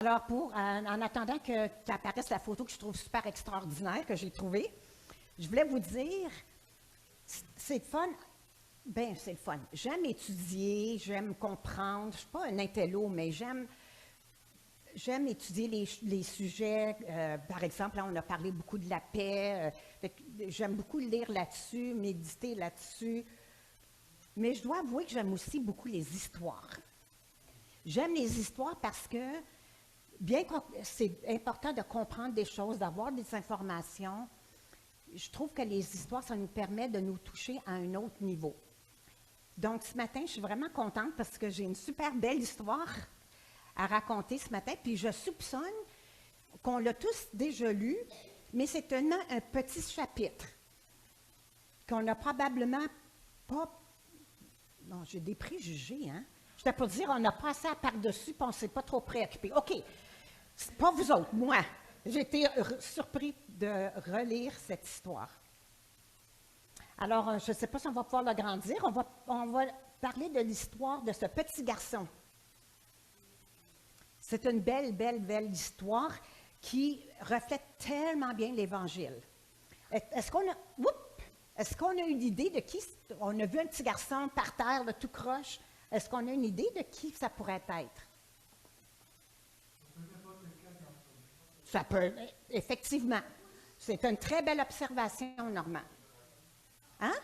Alors, en attendant qu'apparaisse la photo que je trouve super extraordinaire, que j'ai trouvée, je voulais vous dire, c'est fun. Bien, c'est le fun. J'aime étudier, j'aime comprendre. Je ne suis pas un intello, mais j'aime étudier les sujets. Par exemple, là, on a parlé beaucoup de la paix. J'aime beaucoup lire là-dessus, méditer là-dessus. Mais je dois avouer que j'aime aussi beaucoup les histoires. J'aime les histoires parce que, bien que c'est important de comprendre des choses, d'avoir des informations, je trouve que les histoires, ça nous permet de nous toucher à un autre niveau. Donc, ce matin, je suis vraiment contente parce que j'ai une super belle histoire à raconter ce matin. Puis, je soupçonne qu'on l'a tous déjà lu, mais c'est un petit chapitre qu'on n'a probablement pas... Bon, j'ai des préjugés, hein? J'étais pour dire, on n'a pas assez à par-dessus, puis on ne s'est pas trop préoccupé. OK, c'est pas vous autres, moi. J'ai été surpris de relire cette histoire. Alors, je ne sais pas si on va pouvoir l'agrandir. On va parler de l'histoire de ce petit garçon. C'est une belle, belle, belle histoire qui reflète tellement bien l'Évangile. Est-ce qu'on a une idée de qui... On a vu un petit garçon par terre, là, tout croche. Est-ce qu'on a une idée de qui ça pourrait être? Ça peut, effectivement. C'est une très belle observation, Normand. Hein?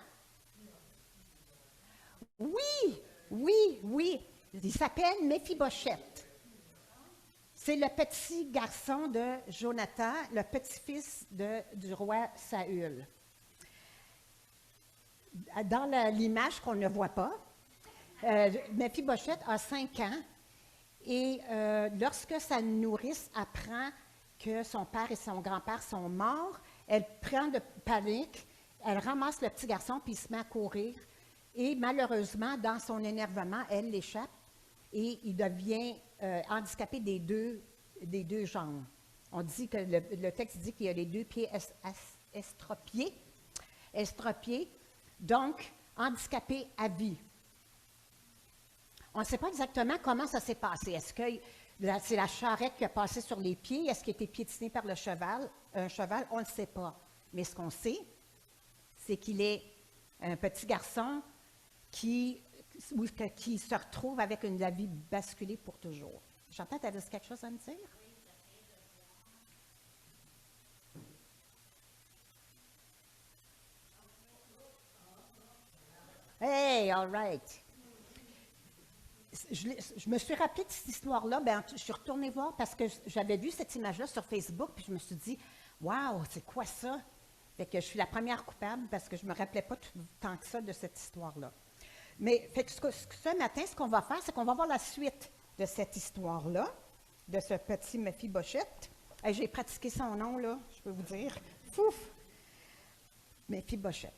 Oui, oui, oui. Il s'appelle Méphibosheth. C'est le petit garçon de Jonathan, le petit-fils du roi Saül. Dans l'image qu'on ne voit pas, Méphibosheth a 5 ans et lorsque sa nourrice apprend que son père et son grand-père sont morts, elle prend de panique, elle ramasse le petit garçon puis il se met à courir et malheureusement, dans son énervement, elle l'échappe et il devient handicapé des deux jambes. On dit que le texte dit qu'il a les 2 pieds estropiés, donc handicapé à vie. On ne sait pas exactement comment ça s'est passé. Est-ce que c'est la charrette qui a passé sur les pieds? Est-ce qu'il a été piétiné par le cheval? Un cheval, on ne le sait pas. Mais ce qu'on sait, c'est qu'il est un petit garçon qui se retrouve avec une vie basculée pour toujours. Chantal, tu avais quelque chose à me dire? Hey, all right. Je me suis rappelé de cette histoire-là. Je suis retournée voir parce que j'avais vu cette image-là sur Facebook, puis je me suis dit, waouh, c'est quoi ça? Fait que je suis la première coupable parce que je ne me rappelais pas tant que ça de cette histoire-là. Mais fait que ce matin, ce qu'on va faire, c'est qu'on va voir la suite de cette histoire-là, de ce petit Méphibosheth. J'ai pratiqué son nom, là, je peux vous dire. Fouf! Méphibosheth.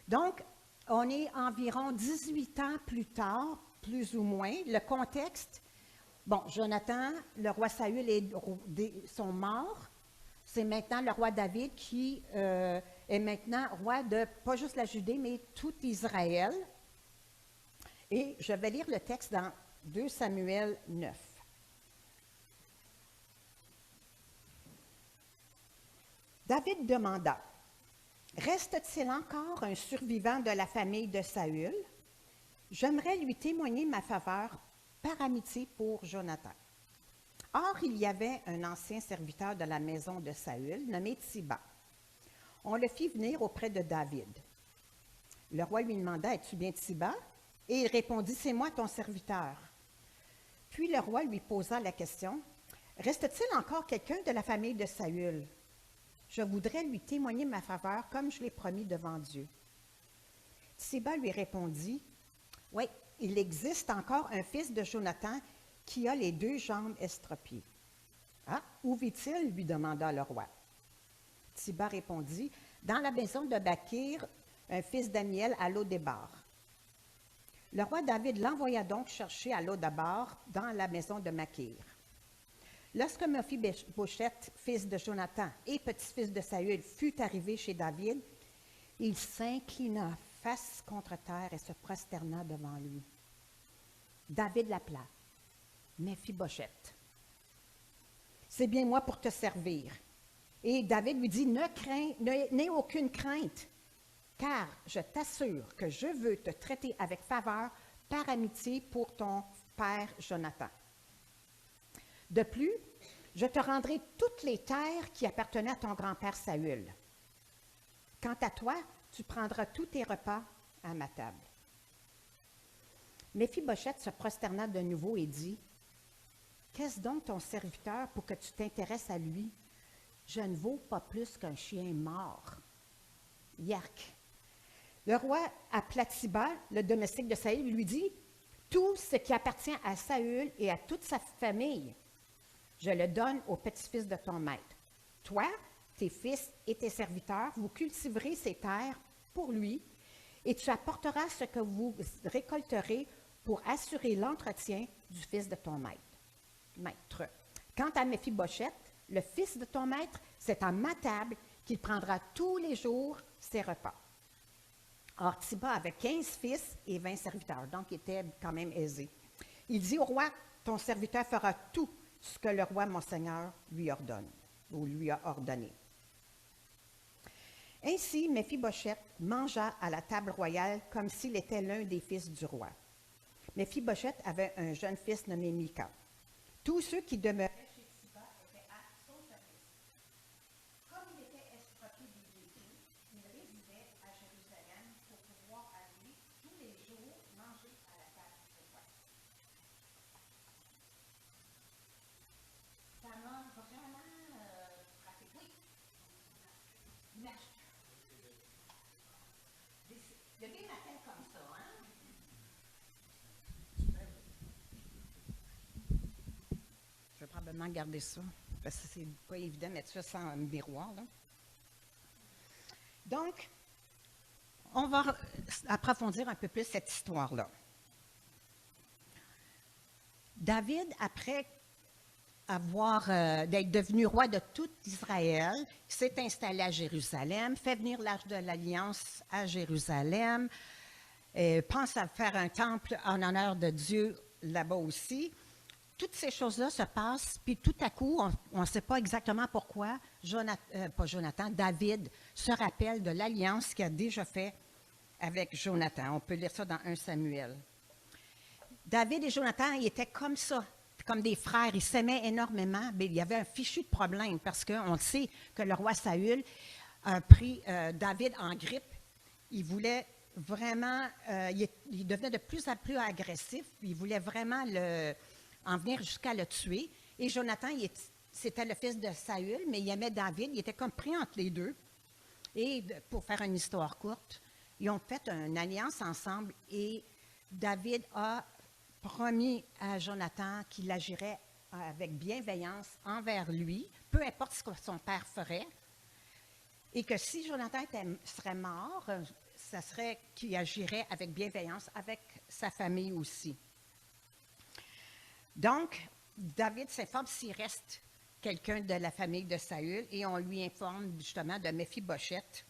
Donc, on est environ 18 ans plus tard, plus ou moins. Le contexte, bon, Jonathan, le roi Saül sont morts. C'est maintenant le roi David qui est maintenant roi de, pas juste la Judée, mais tout Israël. Et je vais lire le texte dans 2 Samuel 9. David demanda, « Reste-t-il encore un survivant de la famille de Saül? J'aimerais lui témoigner ma faveur par amitié pour Jonathan. » Or, il y avait un ancien serviteur de la maison de Saül, nommé Tsiba. On le fit venir auprès de David. Le roi lui demanda, « Es-tu bien Tsiba? » Et il répondit, « C'est moi ton serviteur. » Puis le roi lui posa la question, « Reste-t-il encore quelqu'un de la famille de Saül? Je voudrais lui témoigner ma faveur comme je l'ai promis devant Dieu. » Tsiba lui répondit, « Oui, il existe encore un fils de Jonathan qui a les 2 jambes estropiées. »« Ah, où vit-il? » lui demanda le roi. Tsiba répondit, « Dans la maison de Bakir, un fils d'Amiel à Lo-Débar. » Le roi David l'envoya donc chercher à Lo-Débar dans la maison de Makir. Lorsque Méphibosheth, fils de Jonathan et petit-fils de Saül, fut arrivé chez David, il s'inclina face contre terre et se prosterna devant lui. David l'appela, « Méphibosheth. » c'est bien moi pour te servir. Et David lui dit, n'aie aucune crainte, car je t'assure que je veux te traiter avec faveur par amitié pour ton père Jonathan. De plus, je te rendrai toutes les terres qui appartenaient à ton grand-père Saül. Quant à toi, tu prendras tous tes repas à ma table. Méphibosheth se prosterna de nouveau et dit, « Qu'est-ce donc ton serviteur pour que tu t'intéresses à lui? Je ne vaux pas plus qu'un chien mort. » Yark. Le roi Aplathiba, le domestique de Saül, lui dit, « Tout ce qui appartient à Saül et à toute sa famille, je le donne au petit-fils de ton maître. Toi, tes fils et tes serviteurs, vous cultiverez ces terres pour lui, et tu apporteras ce que vous récolterez pour assurer l'entretien du fils de ton maître. Quant à Méphibosheth, le fils de ton maître, c'est à ma table qu'il prendra tous les jours ses repas. » Or, Thiba avait 15 fils et 20 serviteurs, donc il était quand même aisé. Il dit au roi, « Ton serviteur fera tout ce que le roi, mon seigneur, lui ordonne, ou lui a ordonné. » Ainsi, Méphibosheth mangea à la table royale comme s'il était l'un des fils du roi. Méphibosheth avait un jeune fils nommé Mika. Tous ceux qui demeuraient chez Thiba étaient à son service. Comme il était estropié des véhicules, il résidait à Jérusalem pour pouvoir aller tous les jours manger à la table du roi. Ça m'a vraiment frappé. Oui. Merci. Il y a des matins comme ça, hein? Je vais probablement garder ça, parce que c'est pas évident de mettre ça sans miroir, là. Donc, on va approfondir un peu plus cette histoire-là. David, après d'être devenu roi de tout Israël, s'est installé à Jérusalem, fait venir l'Arche de l'Alliance à Jérusalem, pense à faire un temple en honneur de Dieu là-bas aussi. Toutes ces choses-là se passent, puis tout à coup, on ne sait pas exactement pourquoi, David se rappelle de l'alliance qu'il a déjà faite avec Jonathan. On peut lire ça dans 1 Samuel. David et Jonathan, ils étaient comme ça, comme des frères, ils s'aimaient énormément, mais il y avait un fichu de problème parce qu'on sait que le roi Saül a pris David en grippe. Il voulait vraiment, il devenait de plus en plus agressif, il voulait vraiment en venir jusqu'à le tuer. Et Jonathan, c'était le fils de Saül, mais il aimait David, il était comme pris entre les deux. Et pour faire une histoire courte, ils ont fait une alliance ensemble et David a promis à Jonathan qu'il agirait avec bienveillance envers lui, peu importe ce que son père ferait, et que si Jonathan serait mort, ça serait qu'il agirait avec bienveillance avec sa famille aussi. Donc, David s'informe s'il reste quelqu'un de la famille de Saül et on lui informe justement de Méphibosheth,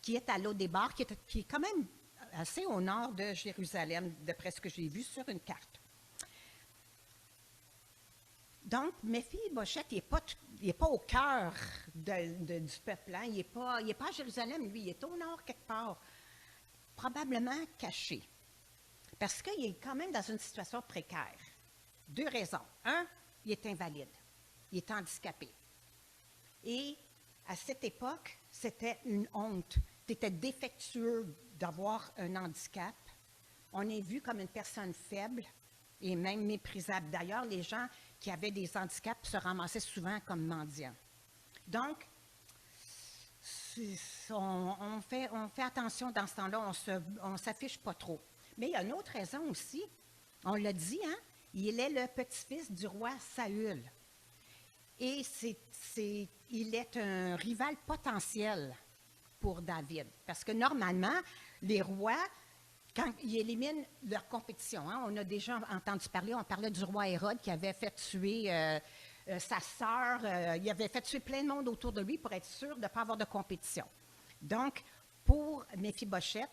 qui est à Lo-Débar, qui est quand même assez au nord de Jérusalem, d'après ce que j'ai vu sur une carte. Donc, Méphibosheth, il n'est pas au cœur du peuple, hein. Il n'est pas à Jérusalem, lui, il est au nord quelque part, probablement caché, parce qu'il est quand même dans une situation précaire. 2 raisons. 1, il est invalide, il est handicapé. Et à cette époque, c'était une honte. Tu étais défectueux d'avoir un handicap. On est vu comme une personne faible et même méprisable. D'ailleurs, les gens qui avaient des handicaps se ramassaient souvent comme mendiants. Donc, on fait attention dans ce temps-là, on ne s'affiche pas trop. Mais il y a une autre raison aussi, on l'a dit, hein? Il est le petit-fils du roi Saül. Et il est un rival potentiel pour David. Parce que normalement, les rois, quand ils éliminent leur compétition, hein, on a déjà entendu parler, on parlait du roi Hérode qui avait fait tuer sa sœur, il avait fait tuer plein de monde autour de lui pour être sûr de ne pas avoir de compétition. Donc, pour Méphibosheth,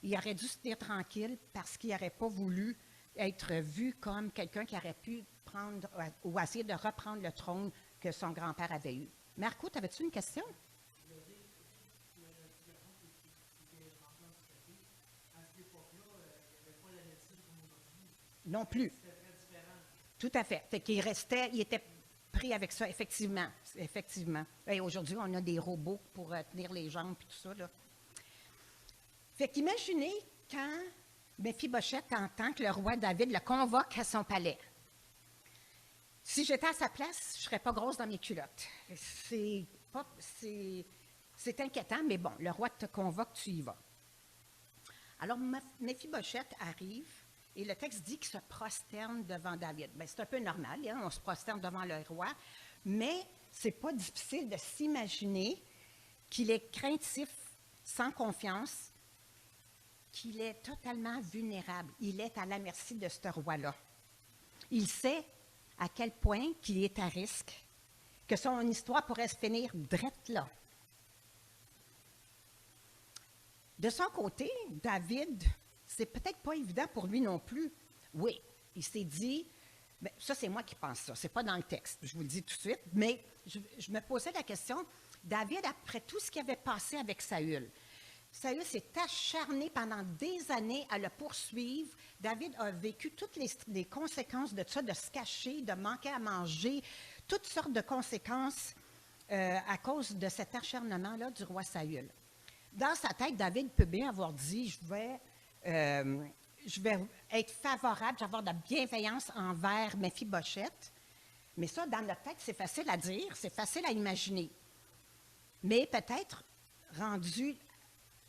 il aurait dû se tenir tranquille parce qu'il n'aurait pas voulu être vu comme quelqu'un qui aurait pu prendre ou essayer de reprendre le trône que son grand-père avait eue. Marco, avais-tu une question? Non plus. Tout à fait. Fait qu'il restait, il était pris avec ça, effectivement. Effectivement. Et aujourd'hui, on a des robots pour tenir les jambes et tout ça, là. Fait qu'imaginez quand Méphibosheth entend que le roi David le convoque à son palais. Si j'étais à sa place, je ne serais pas grosse dans mes culottes. C'est inquiétant, mais bon, le roi te convoque, tu y vas. Alors, Méphibosheth arrive, et le texte dit qu'il se prosterne devant David. Bien, c'est un peu normal, hein, on se prosterne devant le roi, mais ce n'est pas difficile de s'imaginer qu'il est craintif, sans confiance, qu'il est totalement vulnérable. Il est à la merci de ce roi-là. Il sait à quel point qu'il est à risque, que son histoire pourrait se finir drette là. De son côté, David, c'est peut-être pas évident pour lui non plus. Oui, il s'est dit, bien, ça c'est moi qui pense ça, c'est pas dans le texte, je vous le dis tout de suite, mais je me posais la question, David, après tout ce qui avait passé avec Saül s'est acharné pendant des années à le poursuivre. David a vécu toutes les conséquences de ça, de se cacher, de manquer à manger, toutes sortes de conséquences à cause de cet acharnement-là du roi Saül. Dans sa tête, David peut bien avoir dit, je vais être favorable, je vais avoir de la bienveillance envers Méphibosheth. Mais ça, dans notre tête, c'est facile à dire, c'est facile à imaginer. Mais peut-être rendu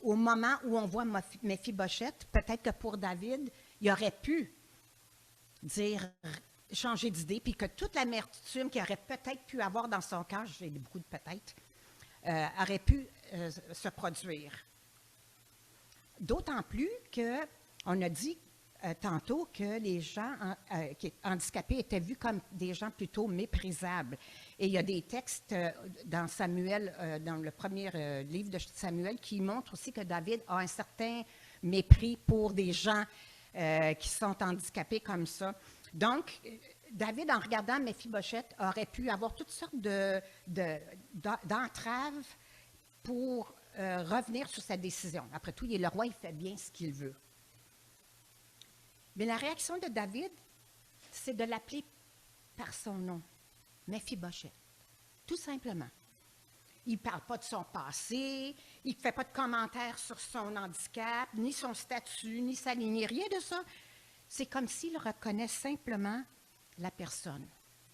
au moment où on voit Méphibosheth, peut-être que pour David, il aurait pu changer d'idée, puis que toute l'amertume qu'il aurait peut-être pu avoir dans son cœur, j'ai beaucoup de peut-être, aurait pu se produire. D'autant plus qu'on a dit tantôt que les gens handicapés étaient vus comme des gens plutôt méprisables. Et il y a des textes dans Samuel, dans le premier livre de Samuel, qui montrent aussi que David a un certain mépris pour des gens qui sont handicapés comme ça. Donc, David, en regardant Méphibosheth, aurait pu avoir toutes sortes d'entraves pour revenir sur sa décision. Après tout, il est le roi, il fait bien ce qu'il veut. Mais la réaction de David, c'est de l'appeler par son nom, Méphibosheth, tout simplement. Il ne parle pas de son passé, il ne fait pas de commentaires sur son handicap, ni son statut, ni sa lignée, rien de ça. C'est comme s'il reconnaît simplement la personne,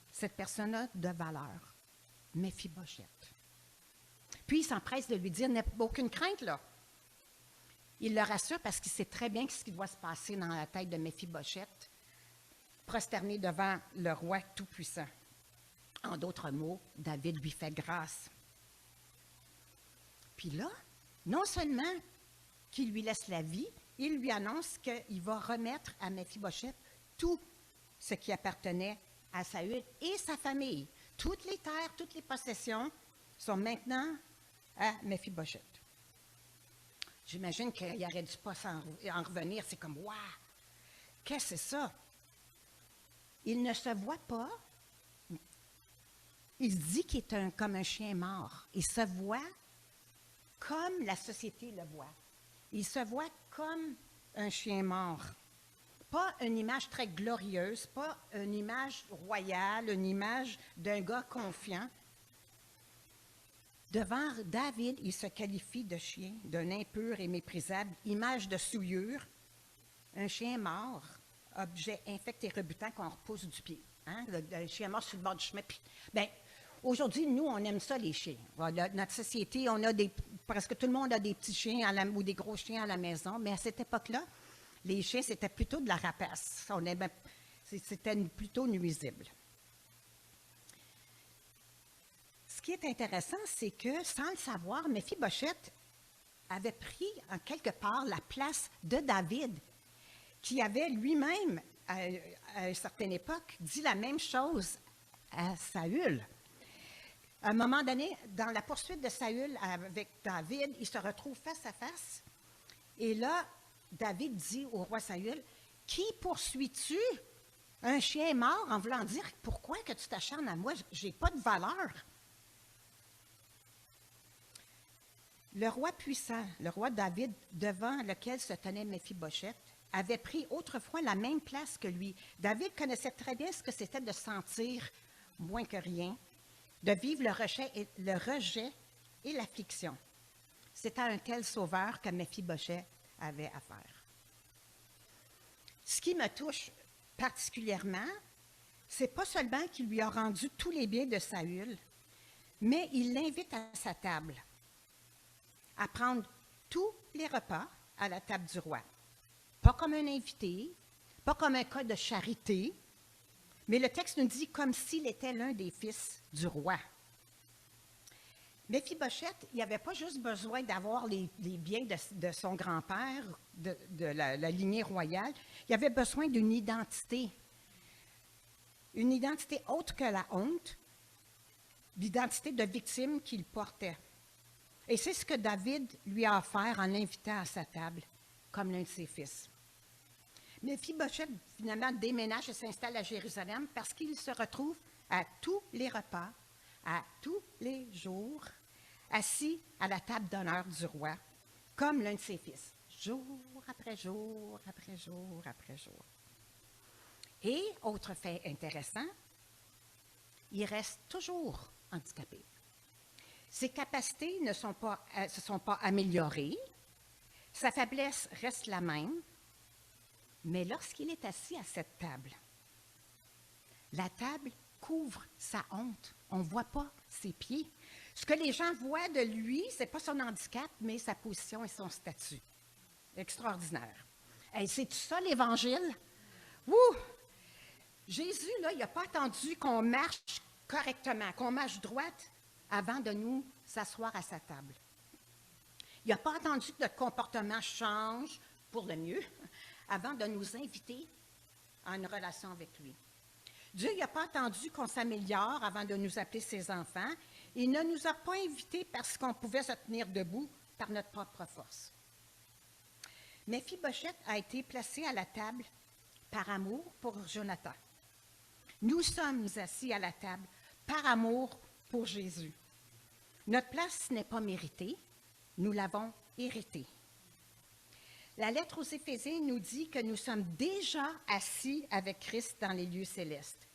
cette personne-là de valeur, Méphibosheth. Puis il s'empresse de lui dire, n'a aucune crainte là. Il le rassure parce qu'il sait très bien ce qui doit se passer dans la tête de Méphibosheth, prosterné devant le roi tout-puissant. En d'autres mots, David lui fait grâce. Puis là, non seulement qu'il lui laisse la vie, il lui annonce qu'il va remettre à Méphibosheth tout ce qui appartenait à Saül et sa famille. Toutes les terres, toutes les possessions sont maintenant à Méphibosheth. J'imagine qu'il n'aurait dû pas en revenir. C'est comme, waouh, qu'est-ce que c'est ça? Il ne se voit pas. Il se dit qu'il est comme un chien mort. Il se voit comme la société le voit. Il se voit comme un chien mort. Pas une image très glorieuse, pas une image royale, une image d'un gars confiant. Devant David, il se qualifie de chien, d'un impur et méprisable, image de souillure, un chien mort, objet infect et rebutant qu'on repousse du pied. Hein? Le chien mort sur le bord du chemin. Bien, aujourd'hui, nous, on aime ça, les chiens. Notre société, presque tout le monde a des petits chiens ou des gros chiens à la maison, mais à cette époque-là, les chiens, c'était plutôt de la rapace. C'était plutôt nuisible. Ce qui est intéressant, c'est que, sans le savoir, Méphibosheth avait pris en quelque part la place de David, qui avait lui-même, à une certaine époque, dit la même chose à Saül. À un moment donné, dans la poursuite de Saül avec David, il se retrouve face à face. Et là, David dit au roi Saül, « Qui poursuis-tu? Un chien est mort en voulant dire pourquoi que tu t'acharnes à moi, je n'ai pas de valeur. Le roi puissant, le roi David, devant lequel se tenait Méphibosheth, avait pris autrefois la même place que lui. David connaissait très bien ce que c'était de sentir moins que rien, de vivre le rejet et l'affliction. C'est à un tel sauveur que Méphibosheth avait affaire. Ce qui me touche particulièrement, c'est pas seulement qu'il lui a rendu tous les biens de Saül, mais il l'invite à sa table, à prendre tous les repas à la table du roi. Pas comme un invité, pas comme un cas de charité, mais le texte nous dit comme s'il était l'un des fils du roi. Méphibosheth, il n'avait pas juste besoin d'avoir les biens de son grand-père, de la lignée royale, il avait besoin d'une identité autre que la honte, l'identité de victime qu'il portait. Et c'est ce que David lui a offert en l'invitant à sa table, comme l'un de ses fils. Méphibosheth, finalement, déménage et s'installe à Jérusalem parce qu'il se retrouve à tous les repas, à tous les jours, assis à la table d'honneur du roi, comme l'un de ses fils, jour après jour, après jour, après jour. Et, autre fait intéressant, il reste toujours handicapé. Ses capacités ne se sont pas améliorées, sa faiblesse reste la même, mais lorsqu'il est assis à cette table, la table couvre sa honte. On ne voit pas ses pieds. Ce que les gens voient de lui, ce n'est pas son handicap, mais sa position et son statut. Extraordinaire. Hey, c'est-tu ça l'Évangile? Ouh! Jésus, là, il n'a pas attendu qu'on marche correctement, qu'on marche droite avant de nous s'asseoir à sa table. Il n'a pas attendu que notre comportement change pour le mieux avant de nous inviter à une relation avec lui. Dieu n'a pas attendu qu'on s'améliore avant de nous appeler ses enfants. Il ne nous a pas invités parce qu'on pouvait se tenir debout par notre propre force. Méphibosheth a été placé à la table par amour pour Jonathan. Nous sommes assis à la table par amour pour Jésus. Notre place n'est pas méritée, nous l'avons héritée. La lettre aux Éphésiens nous dit que nous sommes déjà assis avec Christ dans les lieux célestes.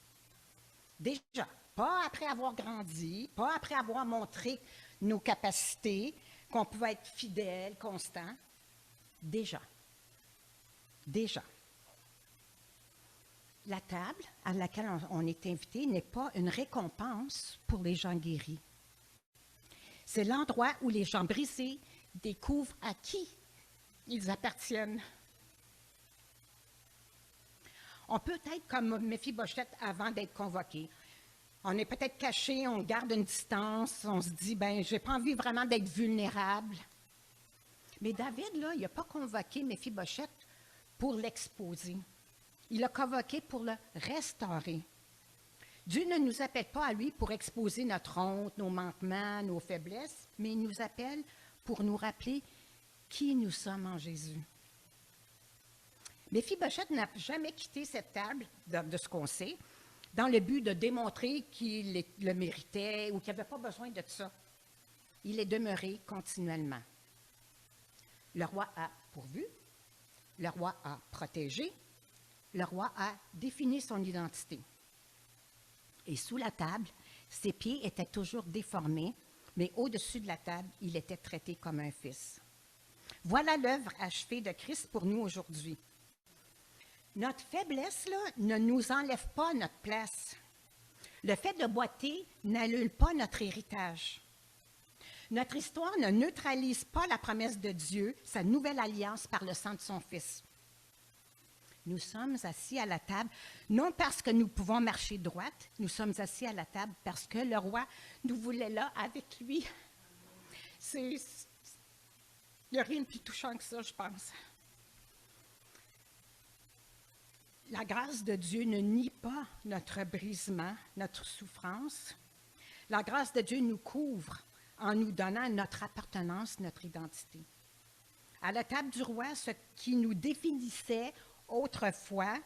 Déjà, pas après avoir grandi, pas après avoir montré nos capacités, qu'on pouvait être fidèle, constant. Déjà. Déjà. La table à laquelle on est invité n'est pas une récompense pour les gens guéris. C'est l'endroit où les gens brisés découvrent à qui ils appartiennent. On peut être comme Méphibosheth avant d'être convoqué. On est peut-être caché, on garde une distance, on se dit, ben, je n'ai pas envie vraiment d'être vulnérable. Mais David, là, il n'a pas convoqué Méphibosheth pour l'exposer. Il l'a convoqué pour le restaurer. Dieu ne nous appelle pas à lui pour exposer notre honte, nos manquements, nos faiblesses, mais il nous appelle pour nous rappeler qui nous sommes en Jésus. Méphibosheth n'a jamais quitté cette table, de ce qu'on sait, dans le but de démontrer qu'il le méritait ou qu'il n'avait pas besoin de ça. Il est demeuré continuellement. Le roi a pourvu, le roi a protégé, le roi a défini son identité. Et sous la table, ses pieds étaient toujours déformés, mais au-dessus de la table, il était traité comme un fils. Voilà l'œuvre achevée de Christ pour nous aujourd'hui. Notre faiblesse, là, ne nous enlève pas notre place. Le fait de boiter n'annule pas notre héritage. Notre histoire ne neutralise pas la promesse de Dieu, sa nouvelle alliance par le sang de son Fils. Nous sommes assis à la table, non parce que nous pouvons marcher droite, nous sommes assis à la table parce que le roi nous voulait là avec lui. Il n'y a rien de plus touchant que ça, je pense. La grâce de Dieu ne nie pas notre brisement, notre souffrance. La grâce de Dieu nous couvre en nous donnant notre appartenance, notre identité. À la table du roi, ce qui nous définissait autrefois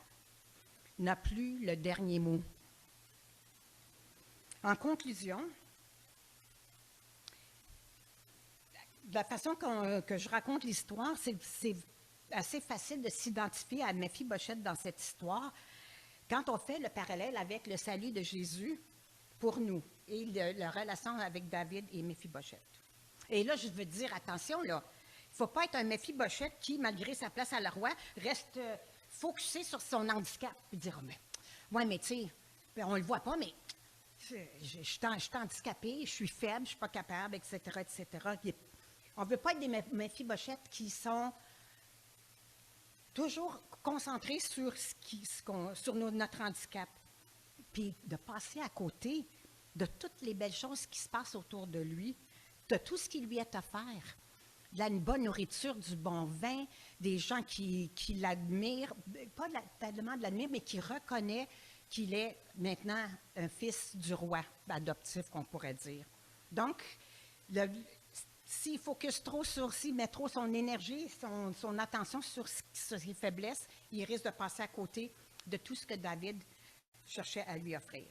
n'a plus le dernier mot. En conclusion, la façon que je raconte l'histoire, c'est assez facile de s'identifier à Méphibosheth dans cette histoire quand on fait le parallèle avec le salut de Jésus pour nous et la relation avec David et Méphibosheth. Et là, je veux dire, attention, là, il ne faut pas être un Méphibosheth qui, malgré sa place à la roi, reste focusé sur son handicap et dire, mais tu sais, on ne le voit pas, mais je suis handicapé, je suis faible, je ne suis pas capable, etc., etc. On ne veut pas être des Méphibosheth qui sont toujours concentrés sur, sur notre handicap, puis de passer à côté de toutes les belles choses qui se passent autour de lui, de tout ce qui lui est offert, de la bonne nourriture, du bon vin, des gens qui l'admirent, pas tellement de l'admirent, mais qui reconnaissent qu'il est maintenant un fils du roi adoptif, qu'on pourrait dire. Donc, s'il focus trop s'il met trop son énergie, son attention sur ses faiblesses, il risque de passer à côté de tout ce que David cherchait à lui offrir.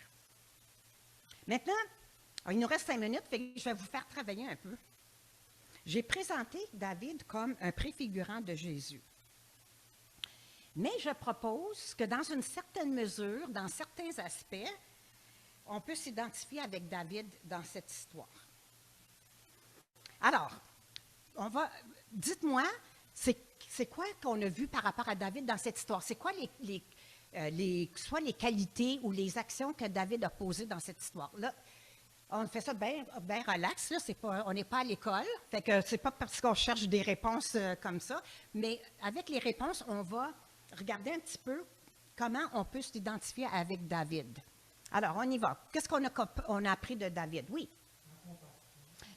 Maintenant, il nous reste 5 minutes, je vais vous faire travailler un peu. J'ai présenté David comme un préfigurant de Jésus. Mais je propose que dans une certaine mesure, dans certains aspects, on peut s'identifier avec David dans cette histoire. Alors, dites-moi, c'est quoi qu'on a vu par rapport à David dans cette histoire? C'est quoi soit les qualités ou les actions que David a posées dans cette histoire? Là, on fait ça bien relax, là, on n'est pas à l'école, fait que c'est pas parce qu'on cherche des réponses comme ça, mais avec les réponses, on va regarder un petit peu comment on peut s'identifier avec David. Alors, on y va. Qu'est-ce qu'on a appris de David? Oui.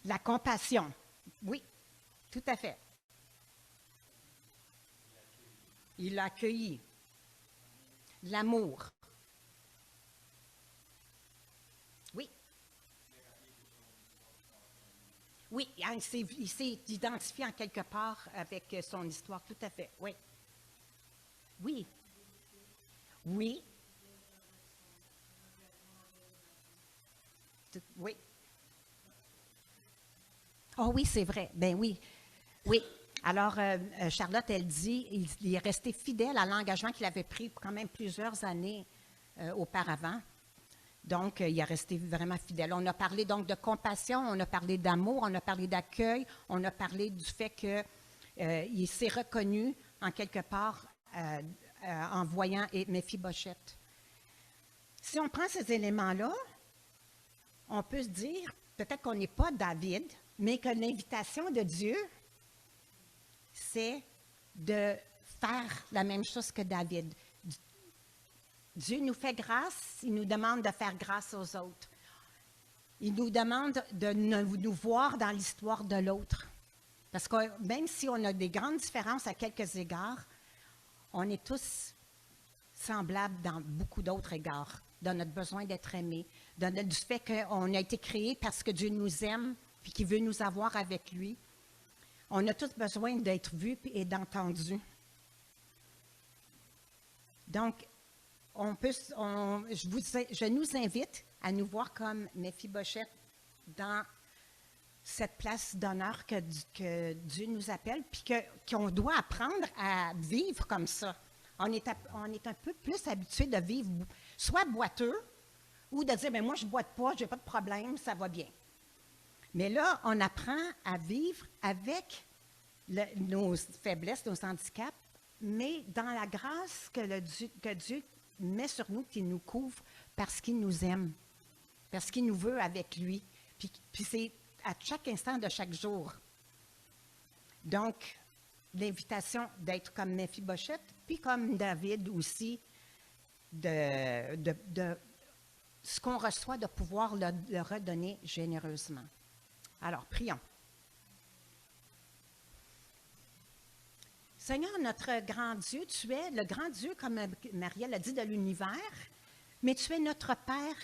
La compassion. Oui, tout à fait. Il l'a accueilli. L'amour. Oui. Oui, il s'est identifié en quelque part avec son histoire, tout à fait, oui. Oui. Oui. Oui. Oh oui, c'est vrai. Ben oui. Oui. Alors, Charlotte, elle dit, il est resté fidèle à l'engagement qu'il avait pris quand même plusieurs années auparavant. Donc, il est resté vraiment fidèle. On a parlé donc de compassion, on a parlé d'amour, on a parlé d'accueil, on a parlé du fait qu'il s'est reconnu en quelque part en voyant Méphibosheth. Si on prend ces éléments-là, on peut se dire, peut-être qu'on n'est pas David, mais que l'invitation de Dieu, c'est de faire la même chose que David. Dieu nous fait grâce, il nous demande de faire grâce aux autres. Il nous demande de nous voir dans l'histoire de l'autre. Parce que même si on a des grandes différences à quelques égards, on est tous semblables dans beaucoup d'autres égards, dans notre besoin d'être aimé, du fait qu'on a été créé parce que Dieu nous aime puis qu'il veut nous avoir avec lui. On a tous besoin d'être vus et d'entendus. Donc, je nous invite à nous voir comme Méphibosheth dans cette place d'honneur que Dieu nous appelle, puis qu'on doit apprendre à vivre comme ça. On est un peu plus habitué de vivre soit boiteux, ou de dire, moi je ne boite pas, je n'ai pas de problème, ça va bien. Mais là, on apprend à vivre avec nos faiblesses, nos handicaps, mais dans la grâce que Dieu met sur nous, qu'il nous couvre parce qu'il nous aime, parce qu'il nous veut avec lui. Puis c'est à chaque instant de chaque jour. Donc, l'invitation d'être comme Méphibosheth, puis comme David aussi, de ce qu'on reçoit, de pouvoir le redonner généreusement. Alors, prions. Seigneur, notre grand Dieu, tu es le grand Dieu, comme Marielle a dit, de l'univers, mais tu es notre Père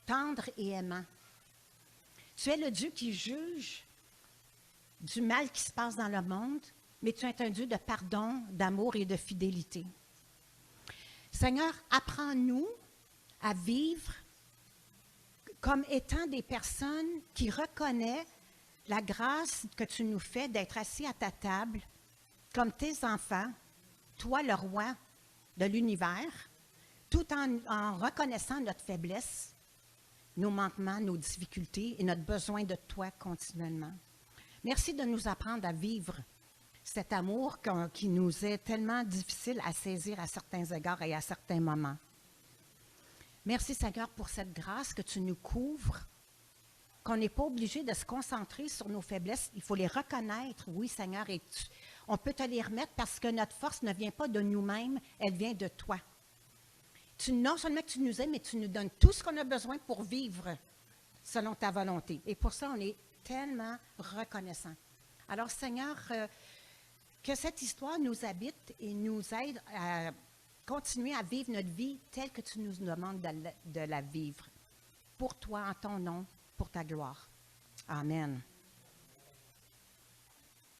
tendre et aimant. Tu es le Dieu qui juge du mal qui se passe dans le monde, mais tu es un Dieu de pardon, d'amour et de fidélité. Seigneur, apprends-nous à vivre comme étant des personnes qui reconnaissent la grâce que tu nous fais d'être assis à ta table, comme tes enfants, toi le roi de l'univers, tout en reconnaissant notre faiblesse, nos manquements, nos difficultés et notre besoin de toi continuellement. Merci de nous apprendre à vivre cet amour qui nous est tellement difficile à saisir à certains égards et à certains moments. Merci Seigneur pour cette grâce que tu nous couvres, qu'on n'est pas obligé de se concentrer sur nos faiblesses. Il faut les reconnaître, oui Seigneur, et on peut te les remettre parce que notre force ne vient pas de nous-mêmes, elle vient de toi. Non seulement que tu nous aimes, mais tu nous donnes tout ce qu'on a besoin pour vivre selon ta volonté. Et pour ça, on est tellement reconnaissants. Alors Seigneur, que cette histoire nous habite et nous aide à continuer à vivre notre vie telle que tu nous demandes de la vivre. Pour toi, en ton nom, pour ta gloire. Amen.